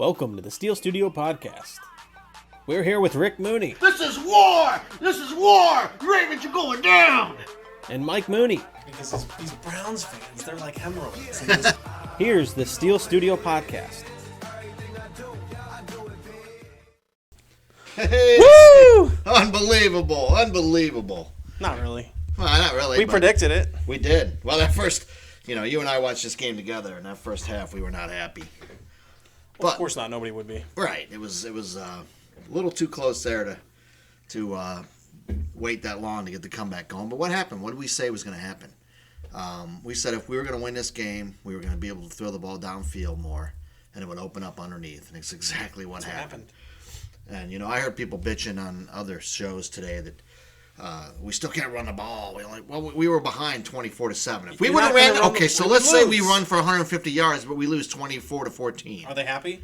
Welcome to the Steel Studio Podcast. We're here with Rick Mooney. This is war! This is war! Ravens are going down! And Mike Mooney. Because these Browns fans, they're like hemorrhoids. Here's the Steel Studio Podcast. Hey! Woo! Unbelievable. Not really. Well, not really. We but predicted it. We did. Well, that first, you and I watched this game together, and that first half we were not happy. Well, of course not. Nobody would be. Right. It was a little too close there to wait that long to get the comeback going. But what happened? What did we say was going to happen? We said if we were going to win this game, we were going to be able to throw the ball downfield more, and it would open up underneath. And it's exactly what happened. And, I heard people bitching on other shows today that we still can't run the ball. We were behind 24-7. If we would have ran, so let's say we run for 150 yards, but we lose 24-14. Are they happy?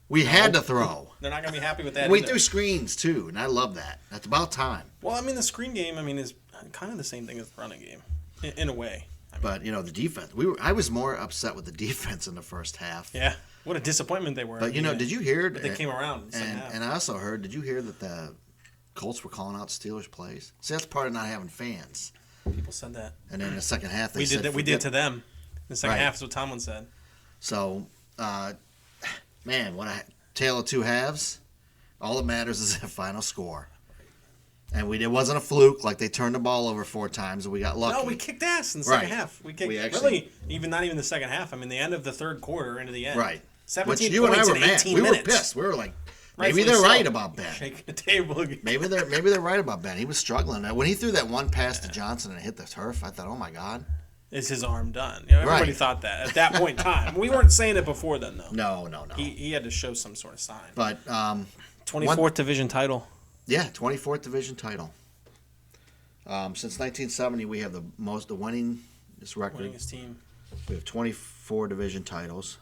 We had to throw. They're not going to be happy with that. We threw screens too, and I love that. That's about time. Well, the screen game, is kind of the same thing as the running game, in a way. But the defense. I was more upset with the defense in the first half. Yeah, what a disappointment they were. But did you hear? But they came around. And I also heard. Did you hear that the Colts were calling out Steelers plays? See, that's part of not having fans. People said that. And then in the second half, we did to them. The second half is what Tomlin said. So, man, what a tale of two halves. All that matters is the final score. And it wasn't a fluke, like they turned the ball over 4 times and we got lucky. No, we kicked ass in the second half. We kicked really, not even the second half. The end of the third quarter into the end. Right. 17 you points and I were in mad. 18 we minutes. were pissed. We were like, maybe they're right about Ben. Shaking the table. maybe they're right about Ben. He was struggling. When he threw that one pass to Johnson and it hit the turf, I thought, oh my God. Is his arm done? Everybody thought that at that point in time. We weren't saying it before then, though. No. He had to show some sort of sign. But 24th division title. Yeah, 24th division title. Since 1970, we have the winningest record. Winningest team. We have 24 division titles.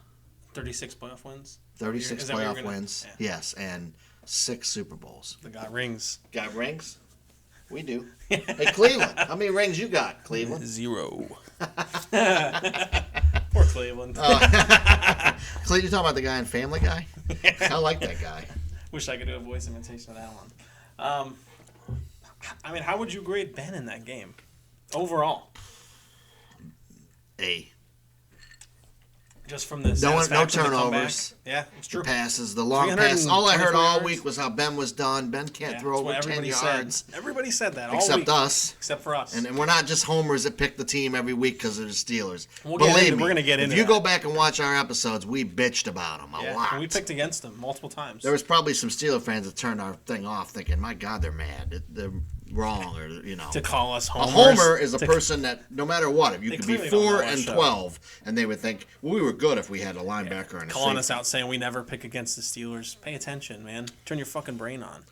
36 playoff wins. 36 playoff wins. Yeah. Yes, and 6 Super Bowls. They got rings. Got rings? We do. Hey, Cleveland. How many rings you got, Cleveland? 0. Poor Cleveland. Cleveland, you talking about the guy in Family Guy? I like that guy. Wish I could do a voice imitation of that one. How would you grade Ben in that game? Overall. A. Just from the no turnovers. Yeah, it's true. The passes, the long pass. All I heard all week was how Ben was done. Ben can't throw over 10 yards. Everybody said that all except week. Us. Except for us. And we're not just homers that pick the team every week because they're the Steelers. Believe me, we're going to get into if you go back and watch our episodes, we bitched about them a lot. And we picked against them multiple times. There was probably some Steeler fans that turned our thing off thinking, my God, they're mad. They're wrong. Or to call us homers. A homer is a person that, no matter what, if you could be 4 and 12, and they would think, well, we were good if we had a linebacker and a calling safety. us out saying we never pick against the Steelers. Pay attention, man. Turn your fucking brain on.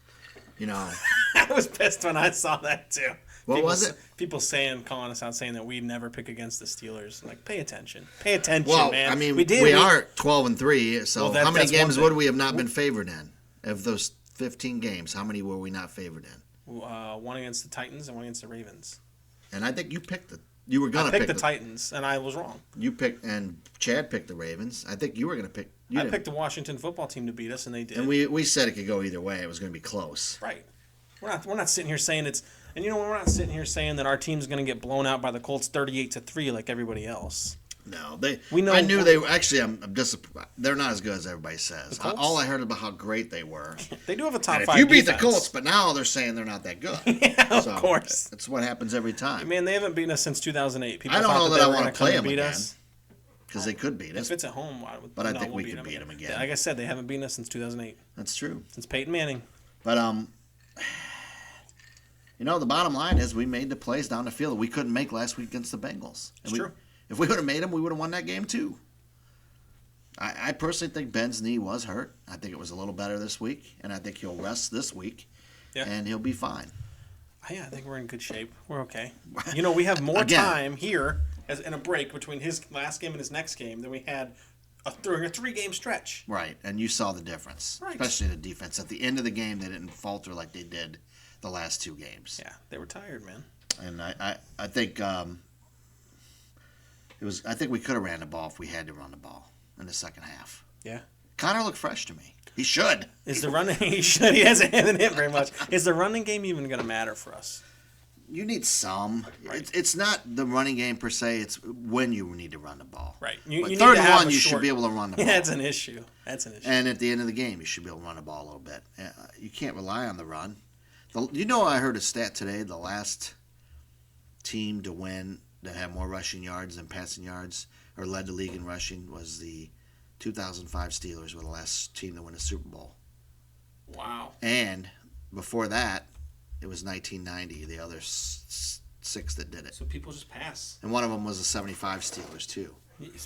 I was pissed when I saw that too. What was it? People calling us out saying that we never pick against the Steelers. Like, pay attention. Pay attention, well, man. We are 12-3, so how many games would we have not been favored in? Of those 15 games, how many were we not favored in? One against the Titans and one against the Ravens. And I think you picked you were going to pick the Titans, and I was wrong. You picked, and Chad picked the Ravens. I think you were going to pick. I picked the Washington football team to beat us, and they did. And we said it could go either way. It was going to be close. Right. We're not sitting here saying it's. And we're not sitting here saying that our team's going to get blown out by the Colts 38-3 like everybody else. No, We know. I knew they were actually. I'm disappointed. They're not as good as everybody says. All I heard about how great they were. They do have a top 5 if you beat defense. the Colts, but now they're saying they're not that good. Yeah, of course. That's what happens every time. Man, they haven't beaten us since 2008. People I don't know that I want to play them beat again us because they could beat us. If it's at home, but I think we could beat them again. Like I said, they haven't beaten us since 2008. That's true. Since Peyton Manning. But the bottom line is we made the plays down the field that we couldn't make last week against the Bengals. It's true. If we would have made them, we would have won that game too. I personally think Ben's knee was hurt. I think it was a little better this week, and I think he'll rest this week, and he'll be fine. Yeah, I think we're in good shape. We're okay. We have more time here in a break between his last game and his next game than we had during a 3-game stretch. Right, and you saw the difference, especially the defense. At the end of the game, they didn't falter like they did the last 2 games. Yeah, they were tired, man. And I think I think we could have ran the ball if we had to run the ball in the second half. Yeah. Connor looked fresh to me. He should. Is the running? He should. He hasn't hit very much. Is the running game even going to matter for us? You need some. Right. It's not the running game per se. It's when you need to run the ball. Right. But You third need to and have one, a you short... should be able to run the ball. Yeah, that's an issue. And at the end of the game, you should be able to run the ball a little bit. You can't rely on the run. I heard a stat today. The last team to win that had more rushing yards than passing yards, or led the league in rushing, was the 2005 Steelers were the last team to win a Super Bowl. Wow. And before that, it was 1990. The other six that did it. So people just pass. And one of them was the 75 Steelers too.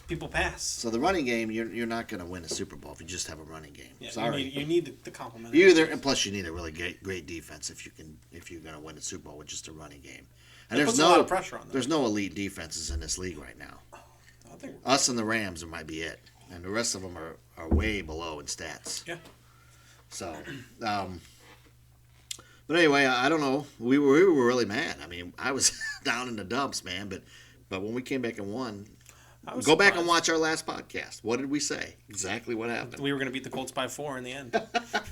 People pass. So the running game, you're not going to win a Super Bowl if you just have a running game. Yeah, Sorry. You need the complement. And plus you need a really great defense if you're going to win a Super Bowl with just a running game. And It puts a lot of pressure on them. There's no elite defenses in this league right now. I think Us and the Rams might be it, and the rest of them are way below in stats. Yeah. So, but anyway, I don't know. We were really mad. I mean, I was down in the dumps, man. But when we came back and won, go back and watch our last podcast. What did we say? Exactly what happened. We were going to beat the Colts by 4 in the end.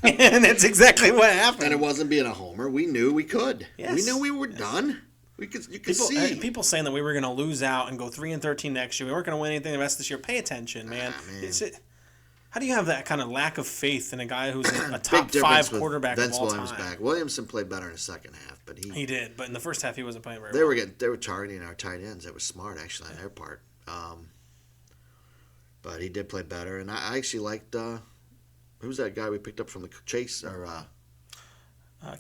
And that's exactly what happened. And it wasn't being a homer. We knew we could. Yes. We knew we were done. You could see. People saying that we were going to lose out and go 3-13 next year. We weren't going to win anything the rest of this year. Pay attention, man. How do you have that kind of lack of faith in a guy who's a top 5 quarterback of all Williams time? Back. Williamson played better in the second half, but he did. But in the first half, he wasn't playing very well. They were targeting our tight ends. That was smart actually on their part. But he did play better, and I actually liked who's that guy we picked up from the Chase or.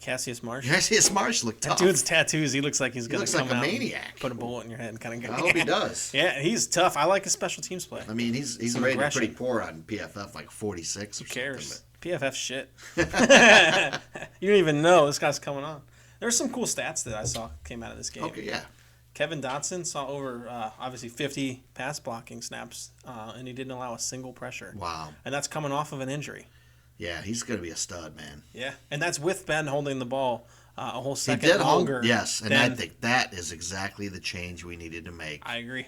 Cassius Marsh. Cassius Marsh looked tough. That dude's tattoos. He looks like he's going to come like a out maniac. And put a bullet in your head and kind of go. I hope he does. Yeah, he's tough. I like his special teams play. I mean, he's Some rated aggression. pretty poor on PFF, like 46 or Who cares? something. PFF shit. You don't even know this guy's coming on. There's some cool stats that I saw came out of this game. Okay, yeah. Kevin Dotson saw over, obviously, 50 pass blocking snaps, and he didn't allow a single pressure. Wow. And that's coming off of an injury. Yeah, he's going to be a stud, man. Yeah, and that's with Ben holding the ball a whole second longer. Yes, and I think that is exactly the change we needed to make. I agree.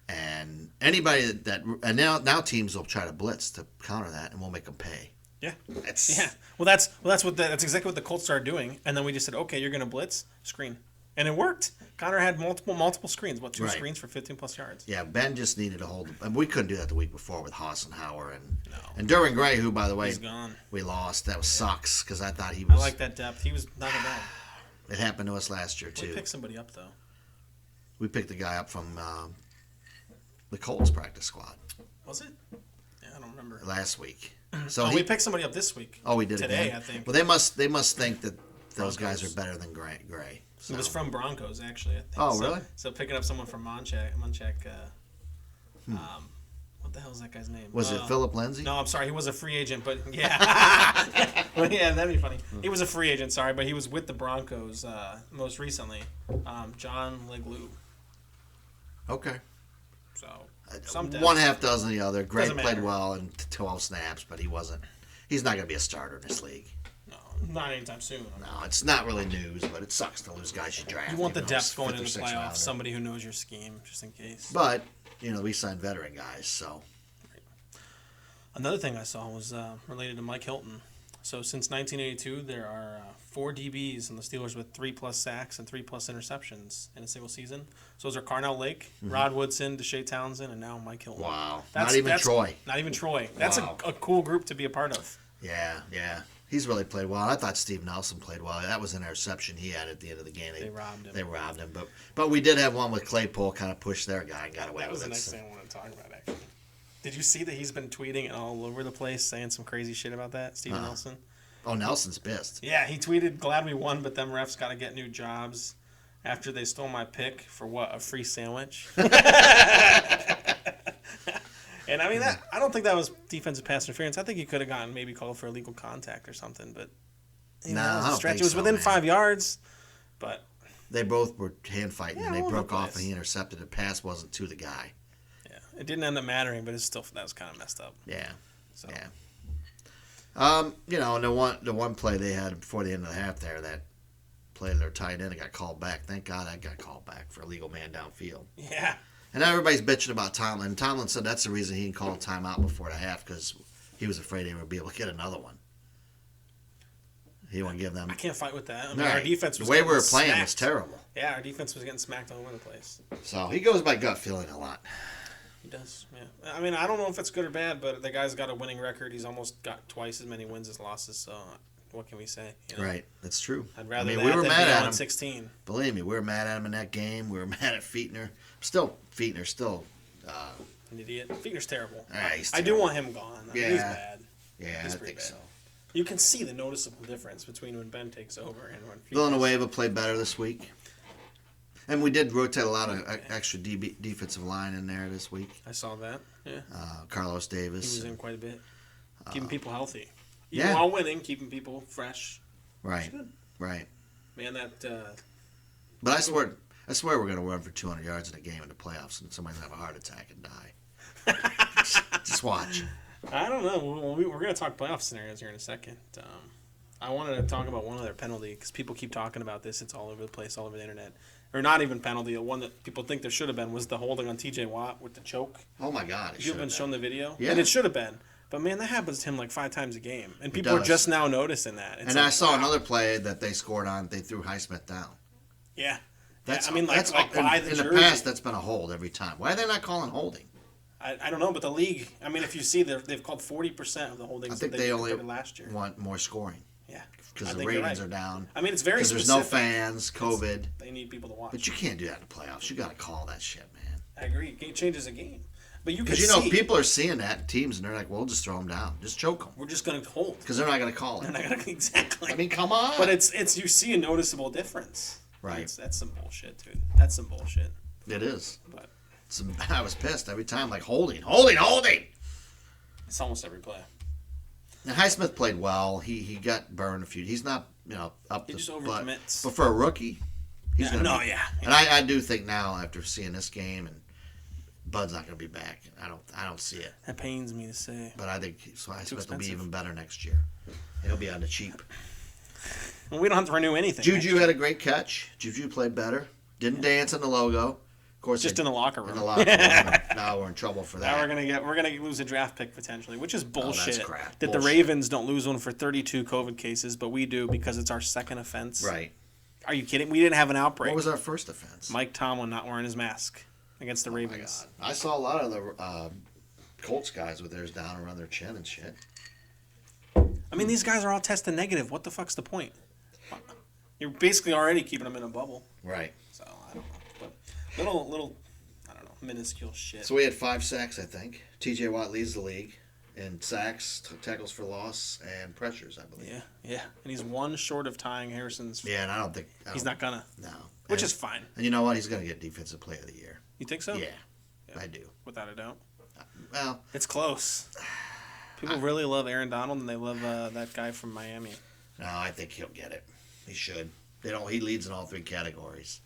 And anybody and now teams will try to blitz to counter that, and we'll make them pay. Yeah. That's exactly what the Colts started doing, and then we just said, okay, you're going to blitz, screen. And it worked. Connor had multiple screens. Two screens for 15-plus yards? Yeah, Ben just needed to hold. And we couldn't do that the week before with Hassenhauer and Derwin Gray, who, by the way, he's gone. We lost. That sucks because I thought he was. I like that depth. He was not bad. It happened to us last year, too. We picked somebody up, though. We picked the guy up from the Colts practice squad. Was it? Yeah, I don't remember. Last week. So we picked somebody up this week. Oh, we did today, again? I think. Well, they must think that those guys are better than Gray. So. It was from Broncos, actually, I think. Oh, really? So picking up someone from Munchak, what the hell is that guy's name? Was it Philip Lindsay? No, I'm sorry. He was a free agent, but yeah. Well, yeah, that'd be funny. He was a free agent, sorry, but he was with the Broncos most recently. John Leglue. Okay. So, one half dozen the other. Gray Doesn't played matter. well in 12 snaps, but he wasn't. He's not going to be a starter in this league. No, not anytime soon. No, it's not really news, but it sucks to lose guys you draft. You want the even though depth it's going fifth or into the sixth playoffs, rounder. somebody who knows your scheme, just in case. But, we signed veteran guys, so. Another thing I saw was related to Mike Hilton. So since 1982, there are 4 DBs in the Steelers with 3+ sacks and 3+ interceptions in a single season. So those are Carnell Lake, Rod Woodson, Deshae Townsend, and now Mike Hilton. Wow. That's Troy. Not even Troy. That's Wow. a cool group to be a part of. Yeah. He's really played well. I thought Steve Nelson played well. That was an interception he had at the end of the game. They robbed him. They robbed him. But we did have one with Claypool kind of pushed their guy and got away That was with the it. next thing I wanted to talk about, actually. Did you see that he's been tweeting all over the place saying some crazy shit about that, Steven Nelson? Oh, Nelson's pissed. Yeah, he tweeted, glad we won, but them refs got to get new jobs after they stole my pick for what, a free sandwich? And I mean, I don't think that was defensive pass interference. I think he could have gotten maybe called for illegal contact or something, but I don't think it was so, within man. 5 yards, but They both were hand fighting, Yeah, and they all over broke the off, place. and he intercepted. The pass wasn't to the guy. yeah, it didn't end up mattering, but it's still, that was kind of messed up. Yeah. So. Yeah. And the one play they had before the end of the half there, that play their tight end, it got called back. Thank God that got called back for a legal man downfield. Yeah. And now everybody's bitching about Tomlin. Tomlin said that's the reason he didn't call a timeout before the half, because He was afraid they would be able to get another one. He wouldn't give them. I can't fight with that. I mean, Right. our defense was the way we were getting playing smacked. was terrible. Yeah, our defense was getting smacked all over the place. So he goes by gut feeling a lot. He does, yeah. I mean, I don't know if it's good or bad, but the guy's got a winning record. He's almost got twice as many wins as losses, so what can we say? You know? Right, that's true. I'd rather we that were than mad be at on him. 16. Believe me, we were mad at him in that game. We were mad at Fietner. Fietner's still. An idiot. Fietner's terrible. He's I do terrible. want him gone. I mean, Yeah. he's bad. Yeah, He's I pretty think bad. so. You can see the noticeable difference between when Ben takes over and when Fietner's. Villanueva played better this week. And we did rotate a lot of extra defensive line in there this week. I saw that. Yeah. Carlos He Davis. was in quite a bit. Keeping people healthy. yeah. Even while winning, keeping people fresh. Right, Good. right. Man, that But I swear we're going to run for 200 yards in a game in the playoffs and somebody's going to have a heart attack and die. Just watch. I don't know. We're going to talk playoff scenarios here in a second. I wanted to talk about one other penalty because people keep talking about this. It's all over the place, all over the internet. Or not even penalty. The one that people think there should have been was the holding on T.J. Watt with the choke. Oh, my God. You've been shown the video? Yeah. And it should have been. But, man, that happens to him like 5 times a game. And people are does. just now noticing that. It's And like, I saw wow. another play that they scored on. They threw Highsmith down. Yeah. That's, I mean, like by the in jersey. the past, that's been a hold every time. Why are they not calling holding? I don't know, but the league, I mean, if you see, they've called 40% of the holdings I think that they only did last year. want more scoring Yeah. because I the think you're ratings right. are down. I mean, it's very Because there's specific. no fans, COVID. They need people to watch. But you can't do that in the playoffs. You got to call that shit, man. I agree. It changes the game. But you can Because, you know, see, people are seeing that in teams, and they're like, well, just throw them down. Just choke them. we're just going to hold. Because they're not going to call They're it. not going to exactly. I mean, come on. but it's you see a noticeable difference. Right. That's some bullshit, dude. That's some bullshit. It is. But I was pissed every time, like, holding. it's almost every play. Now, Highsmith played well. He got burned a few. He's not, up He to just but overcommits. for a rookie, he's going to be. Yeah. And I do think now, after seeing this game, and Bud's not going to be back. I don't see it. That pains me to say. But I think Highsmith will be expensive. even better next year. He'll be on the cheap. Well, we don't have to renew anything. Juju had a great catch. Juju played better. Didn't dance in the logo. Of course, Just in the locker room. In the locker room. Now we're in trouble for that. Now we're gonna lose a draft pick potentially, which is bullshit. crap. That the Bullshit. Ravens don't lose one for 32 COVID cases, but we do because it's our second offense. Right. Are you kidding? We didn't have an outbreak. What was our first offense? Mike Tomlin not wearing his mask against the Oh my Ravens. God. I saw a lot of the Colts guys with theirs down around their chin and shit. I mean, these guys are all testing negative. What the fuck's the point? You're basically already keeping them in a bubble. Right. So I don't know, but little, I don't know, minuscule shit. So we had 5 sacks, I think. T.J. Watt leads the league in sacks, tackles for loss, and pressures, I believe. Yeah, and he's one short of tying Harrison's. Yeah, and I don't think He's not gonna. No. Which And- is fine. And you know what? He's going to get Defensive Player of the Year. You think so? Yeah, I do. Without a doubt. Well, It's close. People really love Aaron Donald, and they love that guy from Miami. no, I think he'll get it. He should. He leads in all 3 categories.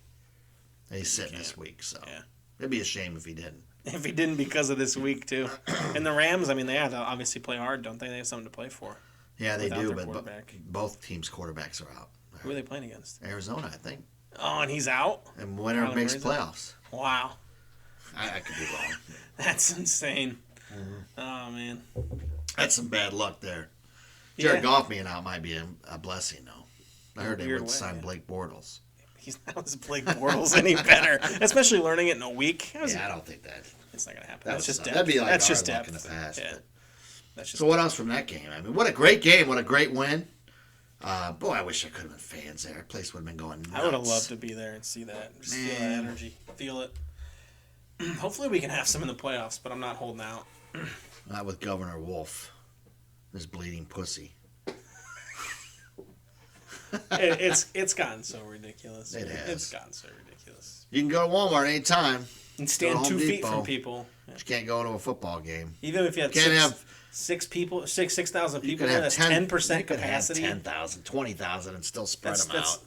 And he's sitting this week, so Yeah. it'd be a shame if he didn't. If he didn't because of this week, too. And the Rams, I mean, they have to obviously play hard, don't they? They have something to play for. Yeah, they Without do, their but quarterback. both teams' quarterbacks are out. Who are they playing against? Arizona, I think. Oh, and he's out? And winner Kyler makes Murray's playoffs. Wow. I could be wrong. That's insane. Mm-hmm. Oh, man. That's some bad luck there. Jared Yeah. Goff being out might be a blessing, though. I heard they Weird would way, sign yeah. Blake Bortles. He's not as Blake Bortles any better, especially learning it in a week. Yeah, I don't think that. It's not gonna happen. That That's would just suck. depth. That'd be like That's our just luck depth. in the past, Yeah. but- That's just. So what else from that game? I mean, what a great game. What a great win. Boy, I wish I could have been fans there. The place would have been going nuts. I would have loved to be there and see that. Just feel that Man. energy. Feel it. Hopefully we can have some in the playoffs, but I'm not holding out. Not with Governor Wolf. This bleeding pussy. It's gotten so ridiculous. It has. It's gotten so ridiculous. You can go to Walmart anytime. And stand Home 2 feet Depot. from people. Yeah. But you can't go to a football game. Even if you had Can't have- 6,000 You people, could have that's 10% 10% capacity. 10,000, 20,000 and still spread them out.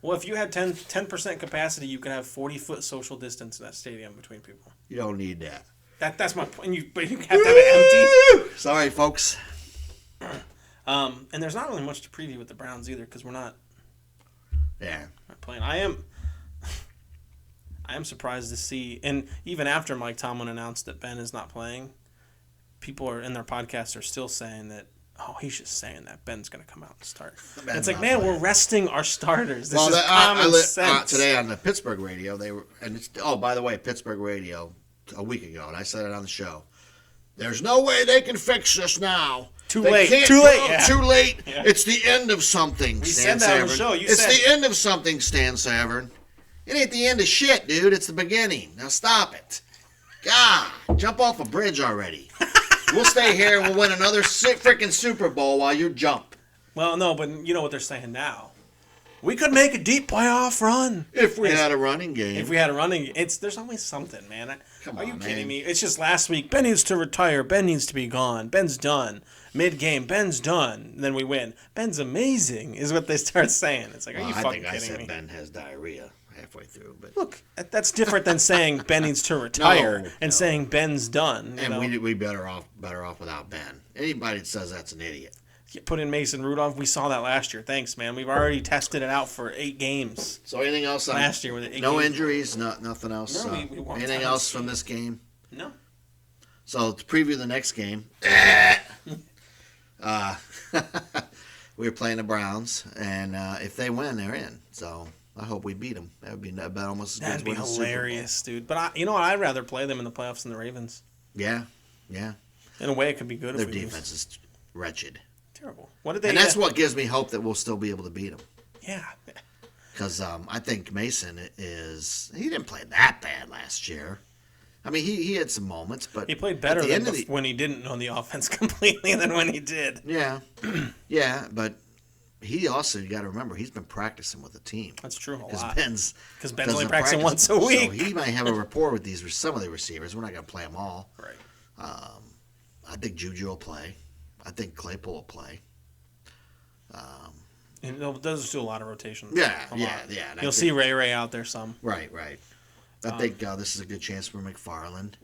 Well, if you had 10% capacity, you could have 40-foot social distance in that stadium between people. You don't need that. That's my point. But you have to have it empty. Sorry, folks. And there's not really much to preview with the Browns either because we're not Yeah. playing. I am surprised to see, and even after Mike Tomlin announced that Ben is not playing, people are in their podcasts are still saying that, oh, he's just saying that Ben's going to come out and start. Ben's It's like, not man, playing. we're resting our starters. This is I common sense. today on the Pittsburgh radio, they were, and it's, oh, by the way, Pittsburgh radio a week ago, and I said it on the show. There's no way they can fix this now. Too They late. can't- Too late. oh, Yeah. Too late. Yeah. It's the end of something. We Stan said that on the Savern. show. You it's said- the end of something, Stan Savern. It ain't the end of shit, dude. It's the beginning. Now stop it. God, jump off a bridge already. We'll stay here and we'll win another freaking Super Bowl while you jump. Well, no, but you know what they're saying now. We could make a deep playoff run. If we had a running game. If we had a running, there's always something, man. Come Are on, you man. kidding me? It's just last week. Ben needs to retire. Ben needs to be gone. Ben's done. Mid-game, Ben's done. Then we win. Ben's amazing, is what they start saying. It's like, are you I fucking think I kidding said me? Ben has diarrhea halfway through, but Look, that's different than saying Ben needs to retire and no. saying Ben's done. You and know? we better off without Ben. Anybody that says that's an idiot. You put in Mason Rudolph. We saw that last year. Thanks, man. We've already tested it out for 8 games. So anything else? Last year with it, no 8 games. injuries, nothing else. No, we won anything tons. else from this game? No. So to preview the next game, we were playing the Browns, and if they win, they're in. So I hope we beat them. That would be about almost as good as That'd be winning the Super Bowl. hilarious, dude. But you know what? I'd rather play them in the playoffs than the Ravens. Yeah. In a way, it could be good Their if we defense lose. is wretched, Terrible. What did they? and that's what gives me hope that we'll still be able to beat them. Yeah. Because I think Mason he didn't play that bad last year. I mean, he had some moments, but He played better at the than end of when he didn't know the offense completely than when he did. Yeah, yeah, but he also, you got to remember, he's been practicing with the team. That's true. A Because lot. Ben's Ben's only doesn't practicing practice, once a week. So he might have a rapport with some of the receivers. We're not going to play them all. Right. I think Juju will play. I think Claypool will play. And those do a lot of rotations. Yeah, A yeah, lot. yeah. And I You'll think- see Ray out there some. Right. I think this is a good chance for McFarland.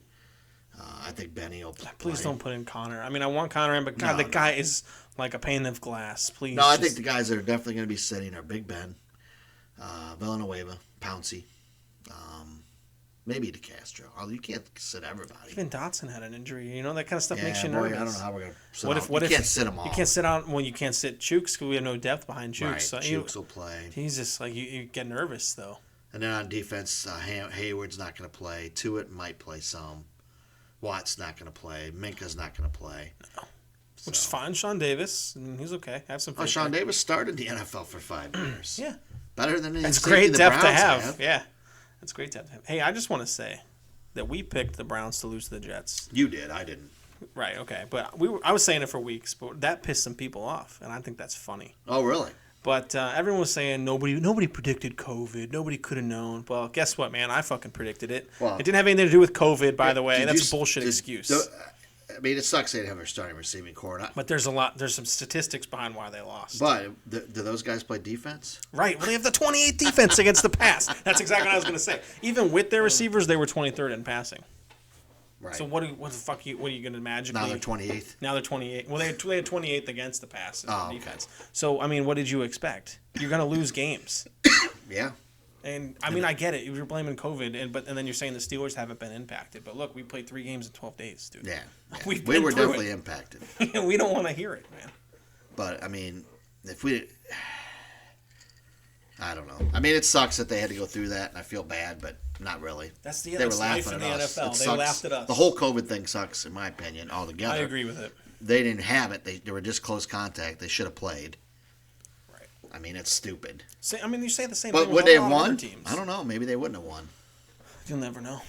I think Benny will play. Please don't put in Connor. I mean, I want Connor in, but God, No, the guy is like a pane of glass. Please. No, I think the guys that are definitely going to be sitting are Big Ben, Villanueva, Pouncey, maybe DeCastro. Although you can't sit everybody. Even Dotson had an injury. You know, that kind of stuff makes you boy, nervous. I don't know how we're going to sit What them. if? What You if can't sit them all. You can't sit out. Well, you can't sit Chooks because we have no depth behind Chooks. Right, So Chooks will play. He's just like you get nervous though. And then on defense, Hayward's not going to play. Tuitt might play some. Watt's not going to play. Minka's not going to play. Which is fine. Sean Davis, he's okay. Have some. Oh, faith Sean there. Davis started the NFL for 5 years. Yeah, Better than that's safety great the depth to Browns have. Yeah, that's great depth to have. Hey, I just want to say that we picked the Browns to lose to the Jets. You did. I didn't. Right. Okay. But I was saying it for weeks, but that pissed some people off, and I think that's funny. Oh, really? But everyone was saying nobody predicted COVID. Nobody could have known. Well, guess what, man? I fucking predicted it. Well, it didn't have anything to do with COVID, by the way. Did That's you- a bullshit did- excuse. I mean, it sucks they didn't have their starting receiving core. But there's some statistics behind why they lost. But do those guys play defense? Right. Well, they have the 28th defense against the pass. That's exactly what I was going to say. Even with their receivers, they were 23rd in passing. Right. So what the fuck what are you going to magically? Now they're 28th. Now they're 28. Well, they had 28th against the pass in Oh, defense. So I mean, what did you expect? You're going to lose games. Yeah. And I mean, I get it. You're blaming COVID, and then you're saying the Steelers haven't been impacted. But look, we played 3 games in 12 days, dude. Yeah. We've We been were through definitely it. impacted. We don't want to hear it, man. But, I mean, if we... I don't know. I mean, it sucks that they had to go through that, and I feel bad, but not really. That's They were life laughing in at the us. NFL. It They sucks. laughed at us. The whole COVID thing sucks, in my opinion, altogether. I agree with it. They didn't have it. They were just close contact. They should have played. Right. I mean, it's stupid. I mean, you say the same But thing would with they a have lot of other won? teams. I don't know. Maybe they wouldn't have won. You'll never know.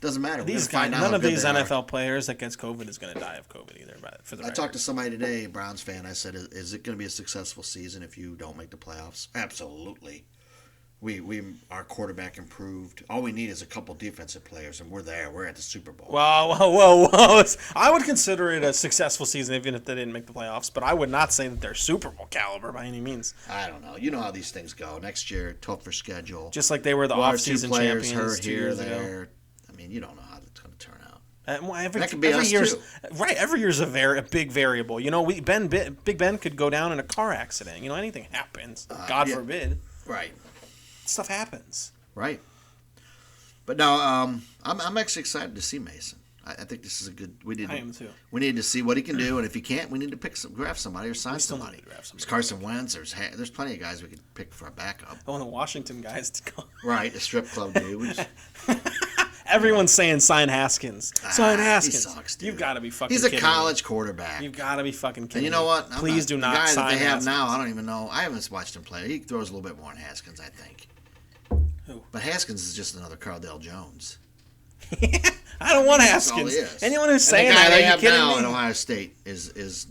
Doesn't matter. These We're gonna guys, find out none how of good these they are. NFL players that gets COVID is going to die of COVID either. For the I record. talked to somebody today, a Browns fan. I said, "Is it going to be a successful season if you don't make the playoffs?" Absolutely. Our quarterback improved. All we need is a couple defensive players, and we're there. We're at the Super Bowl. Whoa. I would consider it a successful season even if they didn't make the playoffs, but I would not say that they're Super Bowl caliber by any means. I don't know. You know how these things go. Next year, tougher schedule. Just like they were the One or two off-season players champions hurt 2 here, years ago. there. I mean, you don't know how it's going to turn out. Every, That could be every us, year's too. right. Every year's a big variable. You know, Big Ben could go down in a car accident. You know, anything happens. God yeah. forbid. Right. Stuff happens. Right. But no, I'm actually excited to see Mason. I think this is a good. We need. I am too. We need to see what he can do, and if he can't, we need to draft somebody or sign somebody. There's Carson Wentz. There's plenty of guys we could pick for a backup. I want the Washington guys to go. Right, the strip club dude. Everyone's saying sign Haskins. Sign Haskins. He sucks, dude. You've got to be fucking. He's kidding a college quarterback. You've got to be fucking kidding. And you know what? Please do not the guy sign that they have Haskins. now. I don't even know. I haven't watched him play. He throws a little bit more than Haskins, I think. Who? But Haskins is just another Cardell Jones. I don't want That's all Haskins. he is. Anyone who's And saying the guy that, they are you have kidding now me? in Ohio State is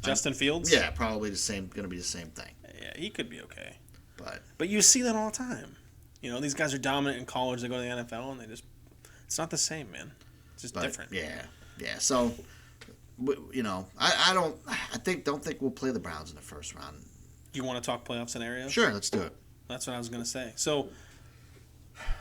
Justin Fields? yeah, probably the same. Going to be the same thing. Yeah, he could be okay. But you see that all the time. You know, these guys are dominant in college. They go to the NFL, and it's not the same, man. It's just different. Yeah. So, you know, don't think we'll play the Browns in the first round. Do you want to talk playoff scenarios? Sure, let's do it. That's what I was going to say. So,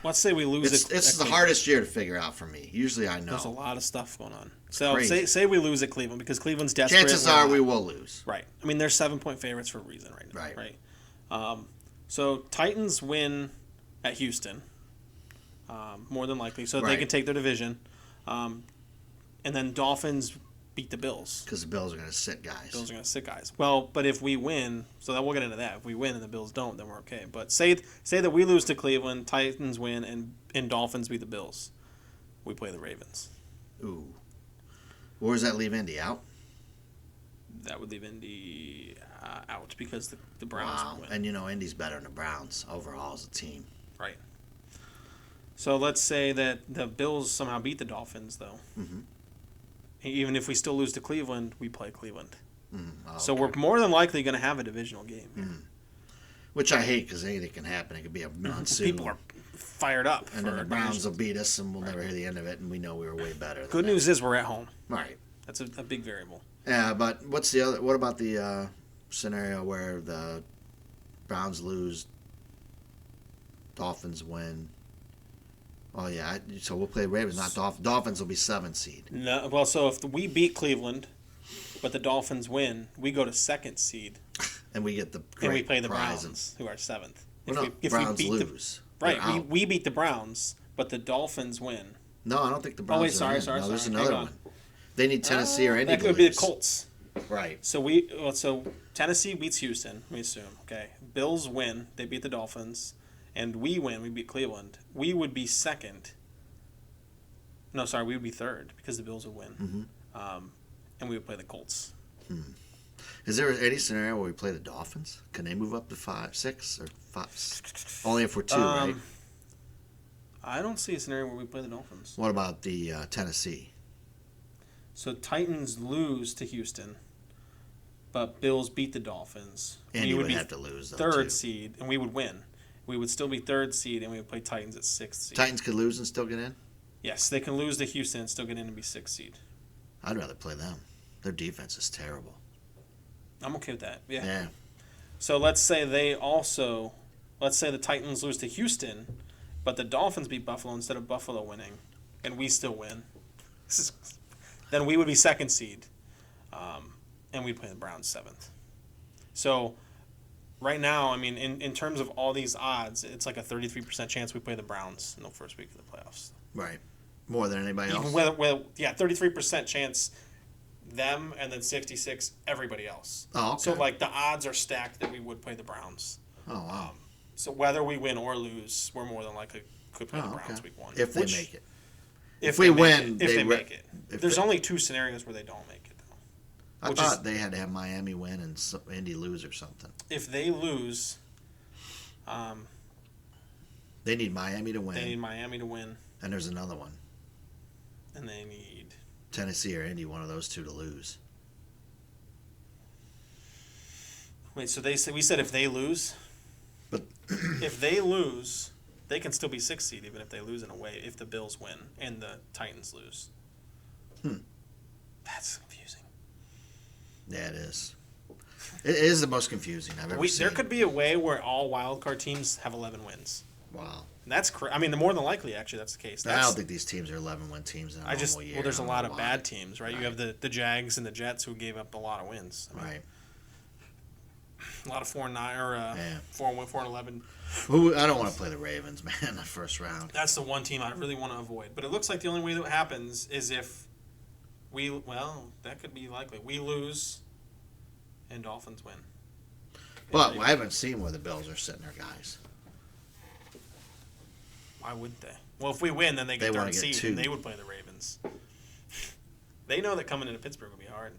let's say we lose. It's the hardest year to figure out for me. Usually, I know there's a lot of stuff going on. So crazy. say we lose at Cleveland because Cleveland's desperate. Chances are we will lose. Right. I mean, they're 7-point favorites for a reason right now. Right. So Titans win at Houston, more than likely, so they can take their division, and then Dolphins beat the Bills because the Bills are going to sit guys. Well, but if we win, so then we'll get into that. If we win and the Bills don't, then we're okay. But say that we lose to Cleveland, Titans win, and Dolphins beat the Bills, we play the Ravens. Ooh. Where does that leave Indy out? That would leave Indy out because the Browns would win. And you know Indy's better than the Browns overall as a team. Right. So let's say that the Bills somehow beat the Dolphins, though. Mm-hmm. Even if we still lose to Cleveland, we play Cleveland. So we're more than likely going to have a divisional game here. Which I hate because anything can happen. It could be a monsoon. People are fired up. And then the Browns will beat us, and we'll never hear the end of it, and we know we were way better. Good news is we're at home. Right. That's a big variable. Yeah, but what's the other? What about the scenario where the Browns lose, Dolphins win? Oh yeah, so we'll play Ravens, not Dolphins. Dolphins will be 7th seed. No, well, so if we beat Cleveland, but the Dolphins win, we go to 2nd seed. And we get the and we play the prize. Browns, who are 7th. If Browns lose, we beat the Browns, but the Dolphins win. No, I don't think the Browns. Sorry. There's another one. They need Tennessee or Indy. That could be the Colts. Right. So Tennessee beats Houston. We assume. Okay. Bills win. They beat the Dolphins, and we win. We beat Cleveland. We would be 2nd. No, sorry, we would be 3rd because the Bills would win, and we would play the Colts. Is there any scenario where we play the Dolphins? Can they move up to 5, 6, or 5? Only if we're 2, right? I don't see a scenario where we play the Dolphins. What about the Tennessee? So Titans lose to Houston, but Bills beat the Dolphins. And we you would be have to lose, though, 3rd too. seed, and we would win. We would still be 3rd seed, and we would play Titans at 6th seed. Titans could lose and still get in? Yes, they can lose to Houston and still get in and be 6th seed. I'd rather play them. Their defense is terrible. I'm okay with that. Yeah. Yeah. So let's say the Titans lose to Houston, but the Dolphins beat Buffalo instead of Buffalo winning, and we still win. Then we would be 2nd seed, and we'd play the Browns 7th. So right now, I mean, in terms of all these odds, it's like a 33% chance we play the Browns in the first week of the playoffs. Right. More than anybody else? 33% chance them, and then 66 everybody else. Oh, okay. So, like, the odds are stacked that we would play the Browns. Oh, wow. So whether we win or lose, we're more than likely could play the Browns week 1. If they make it. If we they win, if they make it. There's only 2 scenarios where they don't make it, though. I thought they had to have Miami win and Indy lose or something. If they lose, they need Miami to win. They need Miami to win. And there's another one. And they need Tennessee or Indy, one of those 2 to lose. Wait, so we said if they lose? But if they lose, they can still be 6th seed even if they lose in a way, if the Bills win and the Titans lose. That's confusing. Yeah, it is. It is the most confusing I've ever seen. There could be a way where all wildcard teams have 11 wins. Wow. That's I mean, the more than likely, actually, that's the case. I don't think these teams are 11-win teams in a normal year. Well, there's a lot of bad teams, right? You have the Jags and the Jets who gave up a lot of wins. Right. A lot of 4-9 or 4-11. I don't want to play the Ravens, man, in the first round. That's the one team I really want to avoid. But it looks like the only way that happens is if that could be likely. We lose and Dolphins win. But I haven't seen where the Bills are sitting their guys. Why wouldn't they? Well, if we win, then they get third seed, and they would play the Ravens. They know that coming into Pittsburgh would be hard.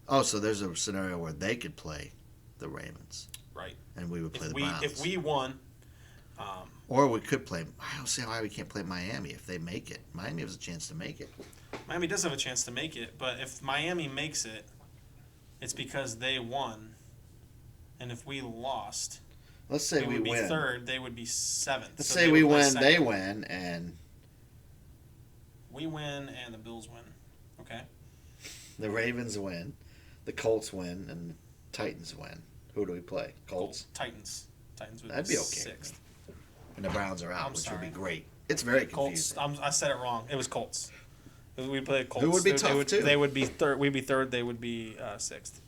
Oh, so there's a scenario where they could play the Ravens. Right. And we would play the Browns. If we won. Or we could play. I don't see why we can't play Miami if they make it. Miami has a chance to make it. Miami does have a chance to make it, but if Miami makes it, it's because they won. And if we lost, let's say we would be win. Third, they would be seventh. Let's say we win, they win, and we win and the Bills win. Okay. The Ravens win, the Colts win, and the Titans win. Who do we play? Colts? Titans. Titans would That'd be okay. Sixth. And the Browns are out, I'm which sorry. would be great. It's very confusing. Colts. I said it wrong. It was Colts. We played Colts. Who would be tough, too. They would be third. We'd be third. They would be sixth.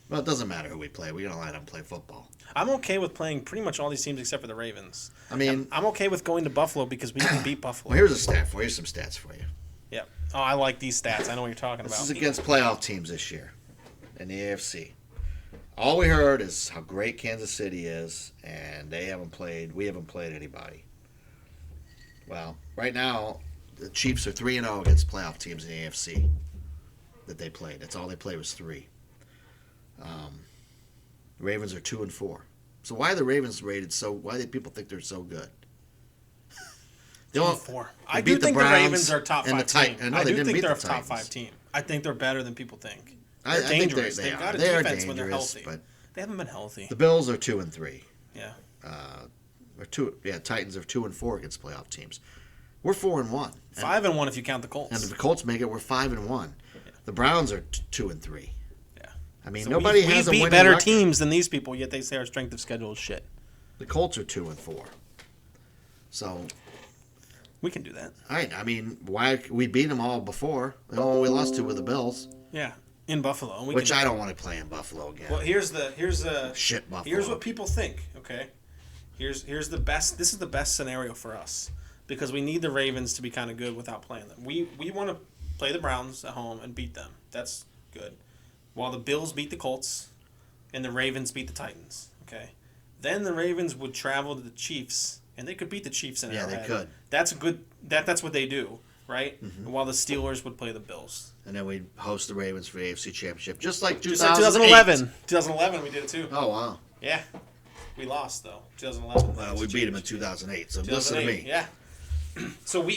Well, it doesn't matter who we play. We're going to line up and play football. I'm okay with playing pretty much all these teams except for the Ravens. I mean, I'm okay with going to Buffalo because we can beat Buffalo. Well, here's a stat for you. Here's some stats for you. Yeah. Oh, I like these stats. I know what you're talking about. This is against playoff teams this year in the AFC. All we heard is how great Kansas City is, and we haven't played anybody. Well, right now, the Chiefs are 3-0 against playoff teams in the AFC that they played. That's all they played was 3. The Ravens are 2-4. So why are the Ravens rated so? Why do people think they're so good? 2-4. I do think the Ravens are top 5 team. I do think they're a top 5 team. I think they're better than people think. They're dangerous. They've got a defense when they're healthy. But they haven't been healthy. The Bills are 2-3. Yeah. Titans are 2-4 against playoff teams. We're 4-1. 5-1 if you count the Colts. And if the Colts make it, we're 5-1. Yeah. The Browns are 2-3. Yeah. I mean, so nobody has a winning beat better record. teams than these people, yet they say our strength of schedule is shit. The Colts are 2-4. So we can do that. I mean, why we beat them all before? The only one we lost to were the Bills. Yeah. In Buffalo. Which I don't want to play in Buffalo again. Well, here's shit Buffalo. Here's what people think, okay? Here's the best. This is the best scenario for us because we need the Ravens to be kind of good without playing them. We want to play the Browns at home and beat them. That's good. While the Bills beat the Colts and the Ravens beat the Titans, okay? Then the Ravens would travel to the Chiefs and they could beat the Chiefs in Arrowhead. Yeah, they could. That's a good. That's what they do. Right? Mm-hmm. While the Steelers would play the Bills. And then we'd host the Ravens for the AFC Championship. Just like 2011. 2011, we did it too. Oh, wow. Yeah. We lost, though. 2011. Well, we beat them in 2008, so listen to me. Yeah. So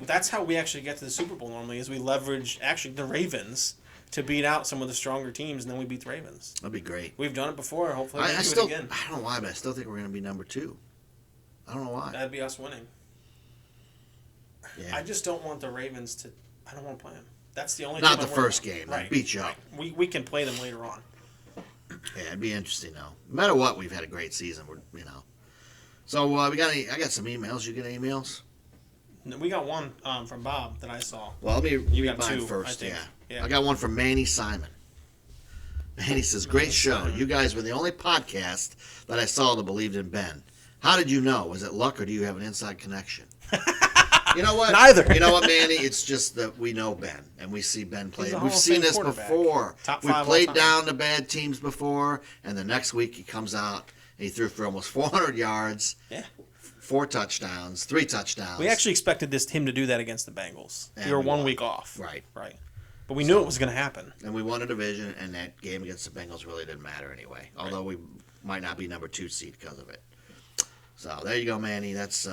that's how we actually get to the Super Bowl normally, is we leverage, actually, the Ravens to beat out some of the stronger teams, and then we beat the Ravens. That'd be great. We've done it before. Hopefully we do it again. I don't know why, but I still think we're going to be number 2. I don't know why. That'd be us winning. Yeah. I just don't want the Ravens to. I don't want to play them. That's the only. Not the first game. Right. Beat you up. Right. We can play them later on. Yeah, it'd be interesting though. No matter what, we've had a great season. So I got some emails. You get any emails? We got one from Bob that I saw. Well, let me read mine 2, first. I think. Yeah. I got one from Manny Simon. Manny says, "Great show. You guys were the only podcast that I saw that believed in Ben. How did you know? Was it luck or do you have an inside connection?" You know what? Neither. You know what, Manny? It's just that we know Ben, and we see Ben play. We've seen this before. We played down to bad teams before, and the next week he comes out and he threw for almost 400 yards, 4 touchdowns, 3 touchdowns. We actually expected him to do that against the Bengals. We were 1 week off. Right. But we knew it was going to happen. And we won a division, and that game against the Bengals really didn't matter anyway, although we might not be number 2 seed because of it. So there you go, Manny. That's...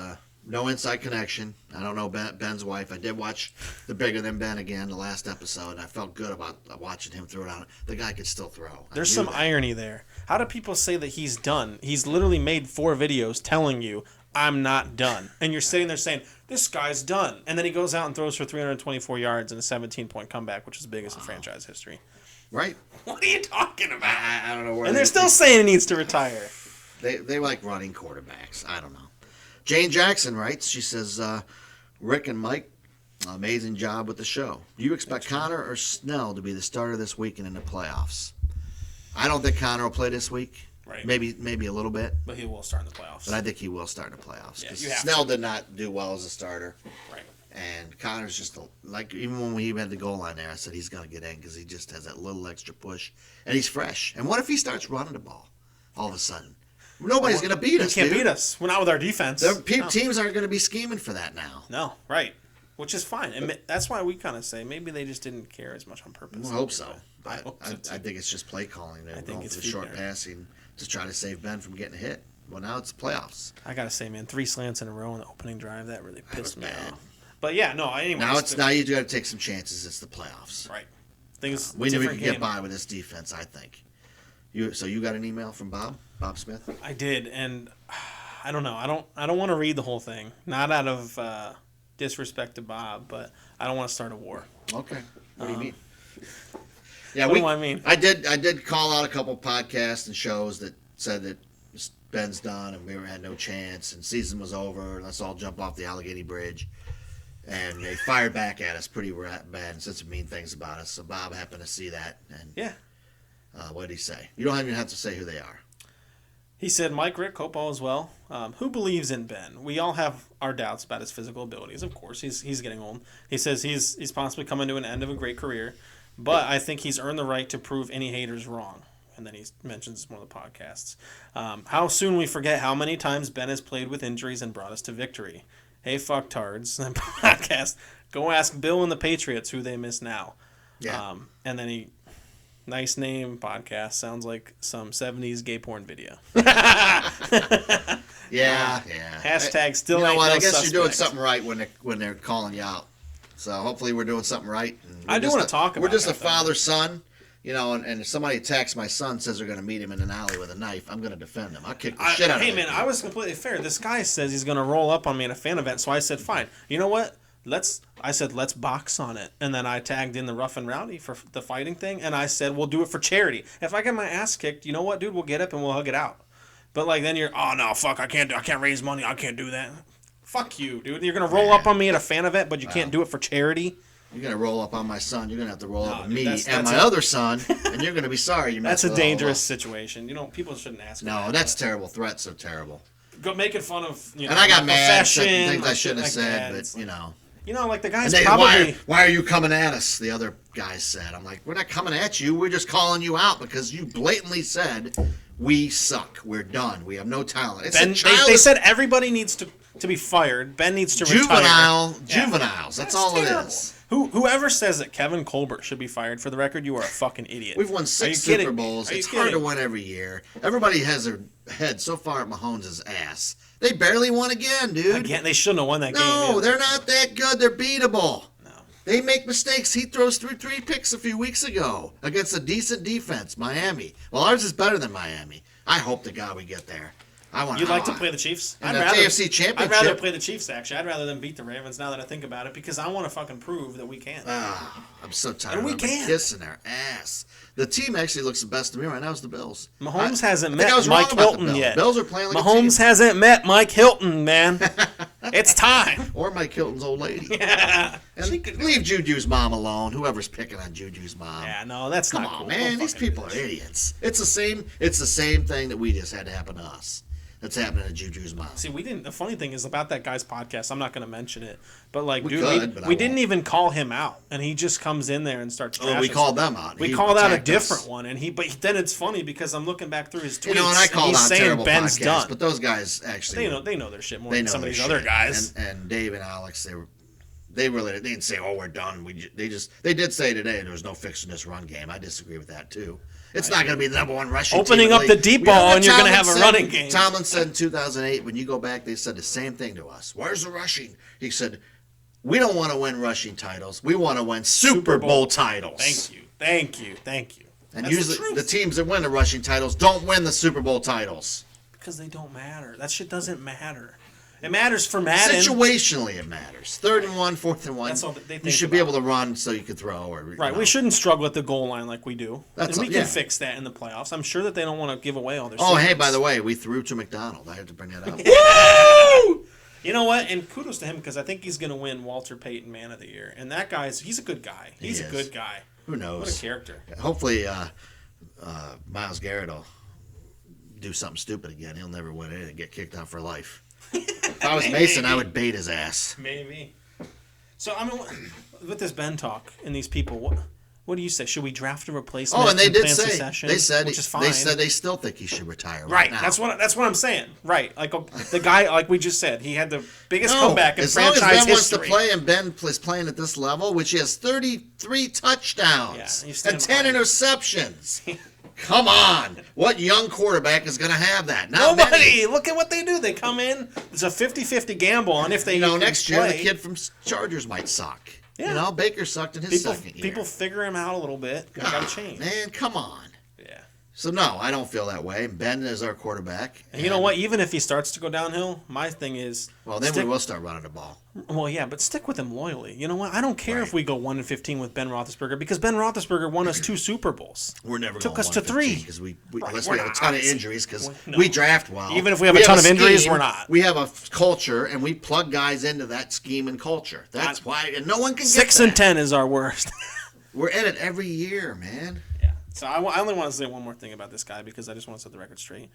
no inside connection. I don't know Ben's wife. I did watch the Bigger Than Ben again, the last episode, and I felt good about watching him throw it out. The guy could still throw. There's some irony there. How do people say that he's done? He's literally made 4 videos telling you, I'm not done. And you're sitting there saying, this guy's done. And then he goes out and throws for 324 yards and a 17-point comeback, which is the biggest in franchise history. Right. What are you talking about? I don't know where. And they're still saying he needs to retire. They like running quarterbacks. I don't know. Jane Jackson writes, she says, Rick and Mike, amazing job with the show. Do you expect Connor or Snell to be the starter this weekend in the playoffs? I don't think Connor will play this week. Right. Maybe a little bit. But he will start in the playoffs. But I think he will start in the playoffs. Yeah, Because you have Snell to. did not do well as a starter. Right. And Connor's just, like, even when we had the goal line there, I said he's going to get in because he just has that little extra push. And he's fresh. And what if he starts running the ball all of a sudden? Nobody's going to beat us, He can't dude. beat us. We're not with our defense. Teams aren't going to be scheming for that now. No, right. Which is fine. And that's why we kind of say maybe they just didn't care as much on purpose. I hope so. I hope so, too. I think it's just play calling. They're going it's for the short feet there. passing to try to save Ben from getting hit. Well, now it's playoffs. I got to say, man, 3 slants in a row in the opening drive, that really pissed me bad. off. But yeah, no, anyways. Now you got to take some chances. It's the playoffs. Right. Things We knew we could game. get by with this defense, I think. So you got an email from Bob Smith? I did, and I don't know. I don't want to read the whole thing. Not out of disrespect to Bob, but I don't want to start a war. Okay. What do you mean? Yeah, What do I mean? I did call out a couple podcasts and shows that said that Ben's done and we had no chance and season was over. Let's all jump off the Allegheny Bridge. And they fired back at us pretty bad and said some mean things about us. So Bob happened to see that. And Yeah. what did he say? You don't even have to say who they are. He said, Mike Rick, hope all is well. Who believes in Ben? We all have our doubts about his physical abilities. Of course, he's getting old. He says he's possibly coming to an end of a great career, but I think he's earned the right to prove any haters wrong. And then he mentions one of the podcasts. How soon we forget how many times Ben has played with injuries and brought us to victory. Hey, fucktards. Podcast. Go ask Bill and the Patriots who they miss now. Yeah. And then he... Nice name, podcast. Sounds like some 70s gay porn video. Yeah. Hashtag still You know ain't what? no I guess suspect. you're doing something right when they're calling you out. So hopefully we're doing something right. And I do want to talk about We're just that, a father-son, and if somebody attacks my son, says they're going to meet him in an alley with a knife, I'm going to defend him. I'll kick the shit out of him. Hey, man, I was completely fair. This guy says he's going to roll up on me at a fan event, so I said, fine. You know what? Let's box on it. And then I tagged in the Rough and Rowdy for the fighting thing, and I said, we'll do it for charity. If I get my ass kicked, you know what, dude? We'll get up and we'll hug it out. But, then you're, oh, no, fuck, I can't raise money. I can't do that. Fuck you, dude. You're going to roll up on me at a fan event, but you can't do it for charity? You're going to roll up on my son. You're going to have to roll up on dude, me that's and my other son, and you're going to be sorry. That's a dangerous situation. People shouldn't ask No, that's terrible. Threats are terrible. Go making fun of, and I got my mad. Said profession, things I shouldn't have said, that. but, The guy's and probably... why are you coming at us? The other guy said. I'm like, we're not coming at you. We're just calling you out because you blatantly said we suck. We're done. We have no talent. It's Ben, they said everybody needs to be fired. Ben needs to retire. Juveniles. That's all terrible. it is. Whoever says that Kevin Colbert should be fired, for the record, you are a fucking idiot. We've won 6 Super Bowls. It's hard to win every year. Everybody has their head so far at Mahomes' ass. They barely won again, dude. Again, they shouldn't have won that game. No, they're not that good. They're beatable. No. They make mistakes. He throws through 3 picks a few weeks ago against a decent defense, Miami. Well, ours is better than Miami. I hope to God we get there. You'd like to play the Chiefs? In the AFC Championship. I'd rather play the Chiefs, actually. I'd rather them beat the Ravens now that I think about it, because I want to fucking prove that we can. I'm so tired And we of them can. kissing their ass. The team actually looks the best to me right now is the Bills. Mahomes hasn't I think I met was wrong Mike about the Hilton Bills. yet. Bills are playing like a Mahomes team. hasn't met Mike Hilton, man. It's time. Or Mike Hilton's old lady. Yeah. And leave Juju's mom alone. Whoever's picking on Juju's mom. Yeah, no, that's Come not on, cool. man. Don't These fucking people do are that. idiots. It's the same thing that we just had to happen to us. That's happening to Juju's mom. See, we didn't. The funny thing is about that guy's podcast. I'm not going to mention it, but We dude, could, but I we didn't won't. even call him out, and he just comes in there and starts. Oh, we trashing called stuff. them out. We He called out a attacked us. different one, but then it's funny because I'm looking back through his tweets, And I and called he's out saying terrible Ben's podcasts, done. but those guys actually They know their shit more they than know some of their these shit. other guys. And Dave and Alex, they didn't say, "Oh, we're done." They did say today there was no fixing this run game. I disagree with that too. It's not going to be the number one rushing Opening team in up the league. deep You know ball what and you're gonna Tomlin have a said? running game. Tomlin said in 2008, when you go back, they said the same thing to us. Where's the rushing? He said, "We don't want to win rushing titles. We want to win Super Bowl titles." Thank you. And That's usually the teams that win the rushing titles don't win the Super Bowl titles. because they don't matter. That shit doesn't matter. It matters for Madden. Situationally, it matters. 3rd and 1, 4th and 1. That's all that they think you should be about. able to run so you could throw. Or, Right, we shouldn't struggle at the goal line like we do. That's and we all- can yeah. fix that in the playoffs. I'm sure that they don't want to give away all their Oh, hey, secrets. by the way, we threw to McDonald. I had to bring that up. Woo! You know what? And kudos to him because I think he's going to win Walter Payton Man of the Year. And that he's a good guy. He's a is. good guy. Who knows? What a character. Hopefully, Myles Garrett will do something stupid again. He'll never win it and get kicked out for life. If I was Mason, I would bait his ass. Maybe. So, I mean, with this Ben talk and these people, what do you say? Should we draft a replacement? Oh, and they did plan say succession? they said which is fine. they said they still think he should retire. Right. Now. That's what I'm saying. Right. Like the guy, like we just said, he had the biggest No, comeback in as long franchise as Ben history. wants to play and Ben is playing at this level, which he has 33 touchdowns Yeah, you and stand 10 behind. interceptions. Come on. What young quarterback is going to have that? Not Nobody. many. Look at what they do. They come in. It's a 50-50 gamble on if they Next year, the play. kid from Chargers might suck. Yeah. Baker sucked in his second year. People figure him out a little bit. They got to change. Man, come on. Yeah. So, no, I don't feel that way. Ben is our quarterback. And you know what? Even if he starts to go downhill, my thing is... Well, then we will start running the ball. Well, yeah, but stick with him loyally. You know what? I don't care Right. if we go 1-15 with Ben Roethlisberger because Ben Roethlisberger won us 2 Super Bowls. We're never Took going us to 3. because Right, unless we're we have a not. ton of injuries because No. we draft well. Even if we have a ton of injuries, scheme, we're not. We have a culture and we plug guys into that scheme and culture. That's why, and no one can 6 get and that. 10 is our worst. We're in it every year, man. Yeah. So I only want to say one more thing about this guy because I just want to set the record straight.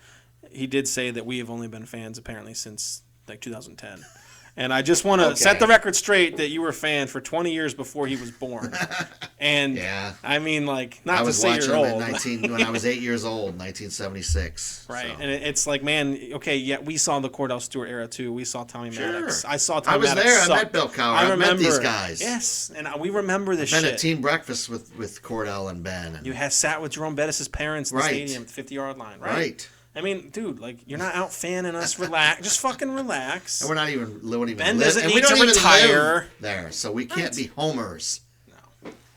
He did say that we have only been fans apparently since like 2010. And I just want to set the record straight that you were a fan for 20 years before he was born. And Yeah. I mean, like, not I to was say watching you're him old. when I was 8 years old, 1976. Right. So. And it's like, man, okay, yeah, we saw the Cordell Stewart era too. We saw Tommy Maddox. I saw Tommy I was Maddox there. suck. I met Bill Cowher. I I remember met these guys. Yes. And we remember this Been shit. at team breakfast with Cordell and Ben. And, You had sat with Jerome Bettis' parents in the Right. stadium at the 50-yard line, right? right. I mean, dude, like, you're not out fanning us. Relax. Just fucking relax. And we're not even living. Ben doesn't and need we don't to even retire. live there, so we can't be homers.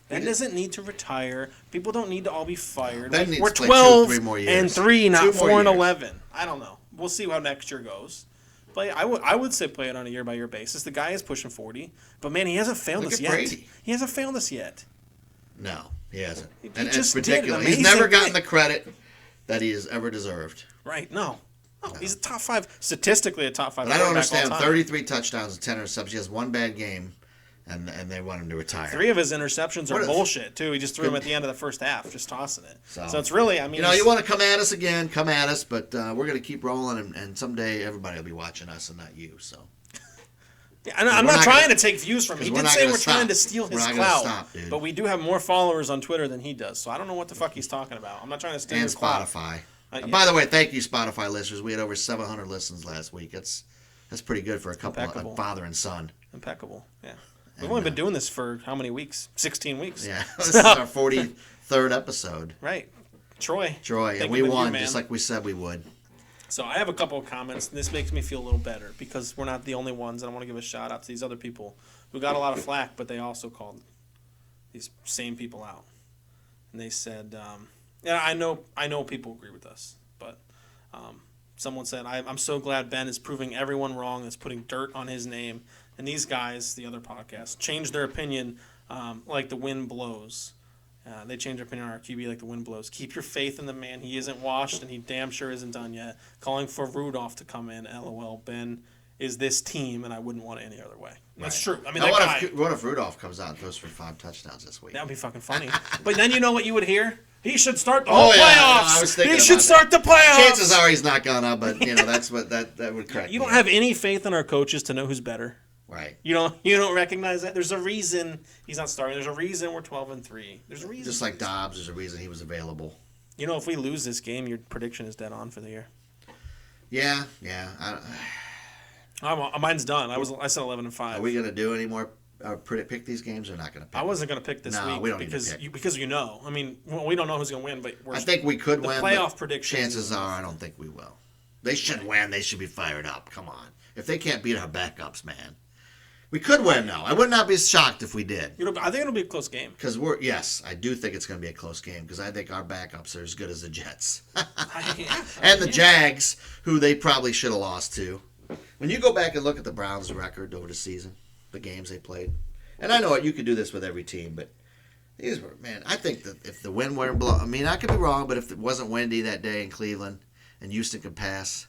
Ben doesn't need to retire. People don't need to all be fired. Ben needs We're to play 12 2 or 3 more years. and 3, 2 not more 4 and years. 11. I don't know. We'll see how next year goes. But I would say play it on a year-by-year basis. The guy is pushing 40. But, man, he hasn't failed Look us at yet. Brady. He hasn't failed us yet. No, he hasn't. He And just it's did an ridiculous. He's amazing never gotten thing. the credit that he has ever deserved. Right. No, he's a top 5, statistically a top 5 But I don't quarterback all understand. time. 33 touchdowns and 10 interceptions. He has one bad game, and they want him to retire. 3 of his interceptions are What is- bullshit, too. He just threw them at the end of the first half, just tossing it. So- So it's really, I mean... You want to come at us again, come at us, but we're going to keep rolling, and someday everybody will be watching us and not you. So Yeah, I'm We're not not trying gonna- to take views from him. He 'cause we're did not say gonna we're trying stop. to steal We're his not gonna clout. stop, dude. But we do have more followers on Twitter than he does, so I don't know what the fuck he's talking about. I'm not trying to steal and his clout. Spotify. Yeah. By the way, thank you, Spotify listeners. We had over 700 listens last week. That's pretty good for a couple Impeccable. of father and son. Impeccable. Yeah. We've only been doing this for how many weeks? 16 weeks. Yeah, this is our 43rd episode. Right. Troy. Troy, and thinking we of you, won man. just like we said we would. So I have a couple of comments, and this makes me feel a little better because we're not the only ones, and I want to give a shout out to these other people who got a lot of flack, but they also called these same people out. And they said, and I know people agree with us, but someone said, I'm so glad Ben is proving everyone wrong that's putting dirt on his name. And these guys, the other podcast, changed their opinion like the wind blows. They changed their opinion on our QB like the wind blows. Keep your faith in the man. He isn't washed, and he damn sure isn't done yet. Calling for Rudolph to come in. LOL. Ben is this team, and I wouldn't want it any other way. That's true. I mean, Now, that guy, what if Rudolph comes out and throws for 5 touchdowns this week? that would be fucking funny. But then you know what you would hear? He should start the whole Oh, yeah, playoffs. I was thinking He should about start the playoffs. Chances are he's not gonna, but that's what that would correct. You me. don't have any faith in our coaches to know who's better. Right. You don't recognize that. There's a reason he's not starting. There's a reason we're 12-3. There's a reason. Just like Dobbs, there's a reason he was available. If we lose this game, your prediction is dead on for the year. Yeah. Mine's done. I said 11-5. Are we gonna do any more? Pick these games or not gonna pick? I wasn't going to pick this No, week we don't need to because pick. because I mean, we don't know who's going to win, but I think we could the win. playoff but predictions. Chances are, I don't think we will. They should win. They should be fired up. Come on. If they can't beat our backups, man, we could win. though. I would not be shocked if we did. I think it'll be a close game. Because I do think it's going to be a close game because I think our backups are as good as the Jets and the Jags, who they probably should have lost to. When you go back and look at the Browns' record over the season, the games they played, and I know you could do this with every team, but these were, man, I think that if the wind weren't blowing, I mean, I could be wrong, but if it wasn't windy that day in Cleveland and Houston could pass,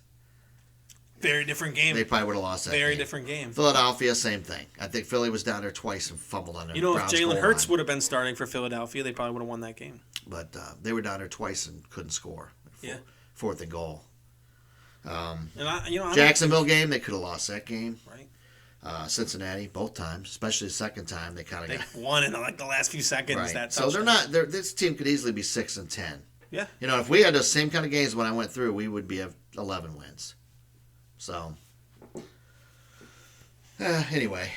Very different game. They probably would have lost that Very game. different game. Philadelphia, same thing. I think Philly was down there twice and fumbled on the You know, if Browns Jalen goal Hurts line. would have been starting for Philadelphia, they probably would have won that game. But they were down there twice and couldn't score. Yeah. Fourth and goal. And I Jacksonville game, they could have lost that game. Right. Cincinnati, both times, especially the second time, they kind of They got won in like the last few seconds. right. That So they're touchdown. not. This team could easily be 6-10. Yeah. You know, if we had the same kind of games when I went through, we would be at 11 wins. So, anyway,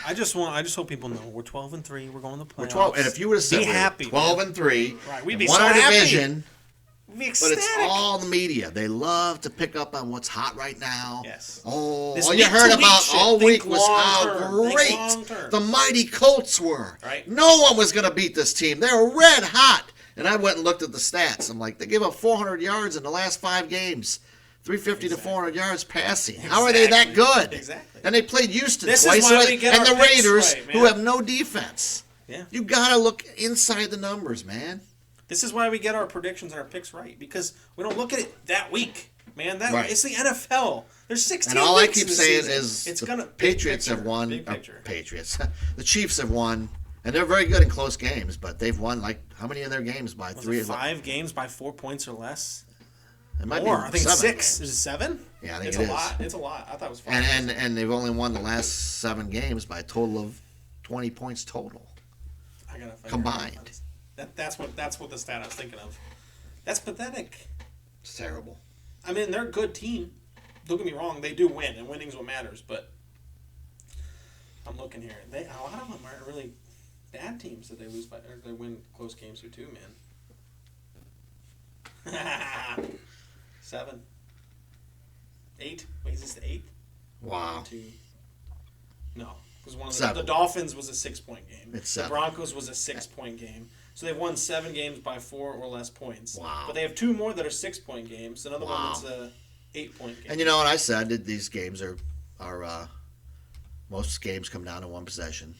I just hope people know we're 12-3. We're going to the playoffs. we're 12. And if you would have said be we were happy, 12-3, Right, we'd and be won so our happy. division. We'd be But ecstatic. it's all the media. They love to pick up on what's hot right now. Yes. Oh, This all you week heard to week about shit. all Think week was long how term. Think great long term. the mighty Colts were. Right. No one was going to beat this team. They were red hot. And I went and looked at the stats. I'm like, they gave up 400 yards in the last 5 games. 350 to 400 yards passing. How are they that good? Exactly. And they played Houston This is twice. why we get and our the picks Raiders, right, who man. have no defense. Yeah. You got to look inside the numbers, man. This is why we get our predictions and our picks right, because we don't look at it that week, man. Right. It's the NFL. There's 16 And all I weeks keep in the saying season. is it's the gonna Patriots big have won. Big picture. Patriots. The Chiefs have won, and they're very good in close games, but they've won, like, how many of their games by Was 3? it 5 games by 4 points or less? It might More. be I think 7 it's 6. games. Is it 7? Yeah, I think it's it a is. lot. It's a lot. I thought it was 5. And they've only won the last 7 games by a total of 20 points total. I gotta figure combined. out. That's what the stat I was thinking of. That's pathetic. It's terrible. I mean, they're a good team. Don't get me wrong; they do win, and winning's what matters. But I'm looking here. A lot of them are really bad teams that they lose by, or they win close games to too, man. 7, 8. Wait, is this the 8th? Wow. 2. No, because one of 7. the Dolphins was a 6-point game. It's the 7. Broncos was a 6-point game. So they've won 7 games by 4 or less points. Wow. But they have 2 more that are 6-point games. Another one Wow. that's a 8-point game. And you know what I said? That these games are most games come down to one possession.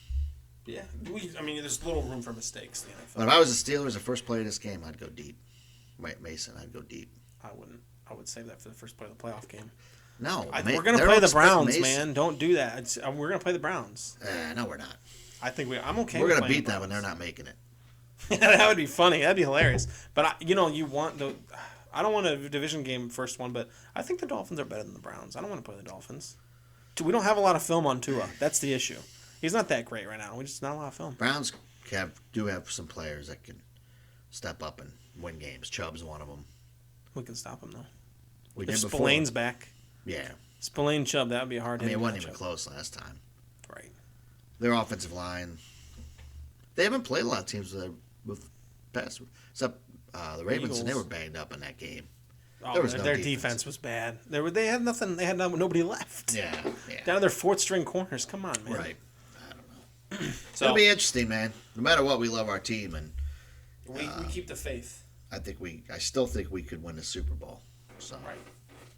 Yeah, there's little room for mistakes. In the NFL. But if I was the Steelers, the first play of this game, I'd go deep. Right, Mason, I'd go deep. I wouldn't. I would save that for the first play of the playoff game. No, We're going to play the Browns, man. Don't do that. We're going to play the Browns. No, we're not. I think I'm okay. We're with going to playing beat the them, and Browns. they're not making it. That would be funny. That'd be hilarious. But you want the. I don't want a division game first one, but I think the Dolphins are better than the Browns. I don't want to play the Dolphins. We don't have a lot of film on Tua. That's the issue. He's not that great right now. We just not a lot of film. Browns do have some players that can step up and win games. Chubb's one of them. We can stop him though. We If did before. Spillane's back, Yeah. Spillane Chubb, that would be a hard. I mean, it hitting wasn't even matchup. close last time. Right. Their offensive line, they haven't played a lot of teams with pass, except the Ravens, and they Eagles. were banged up in that game. Oh, There was no their defense. defense was bad. They had nothing. They had nobody left. Yeah. Down to their 4th string corners. Come on, man. Right. I don't know. So It'll be interesting, man. No matter what, we love our team, and we keep the faith. I still think we could win the Super Bowl. So Right.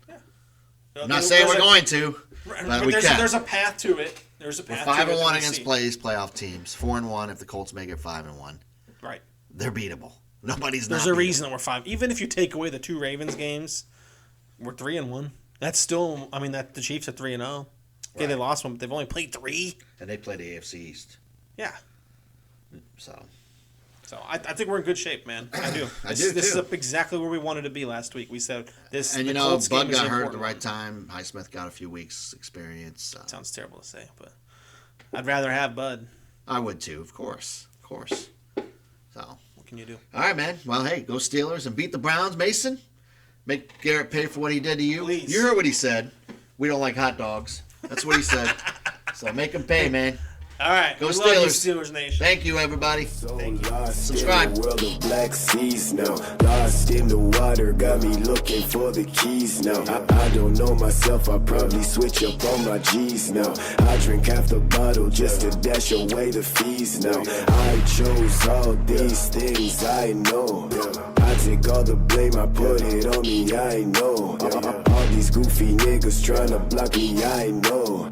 Yeah. I'm not saying we're going to, but we can. There's a path to it. There's a We're path. 5-1 to it against playoff teams. 4-1 if the Colts make it 5-1. Right. They're beatable. Nobody's There's not a beatable. reason that we're 5. Even if you take away the 2 Ravens games, we're 3-1. That's still. I mean, that the Chiefs are 3-0. Okay, Right. they lost one, but they've only played 3. And they play the AFC East. Yeah. So I think we're in good shape, man. I do. I do, This too. is exactly where we wanted to be last week. We said this. And the you know, Colts game Bud is got the hurt at the important right one. time. Highsmith got a few weeks experience. Sounds terrible to say, but I'd rather have Bud. I would too, of course. So, What can you do? all right, man. Well, hey, go Steelers and beat the Browns, Mason. Make Garrett pay for what he did to you. Please. You heard what he said. We don't like hot dogs. That's what he said. So make him pay, man. All right. Go we love you, Steelers. Steelers Nation. Thank you, everybody. So lost Subscribe. in the world of black seas now. Lost in the water, got me looking for the keys now. I don't know myself, I probably switch up on my G's now. I drink half the bottle just to dash away the fees now. I chose all these things, I know. I take all the blame, I put it on me, I know. All these goofy niggas tryna block me, I know.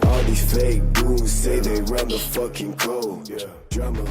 All these fake goons say they run the fucking code. Drama.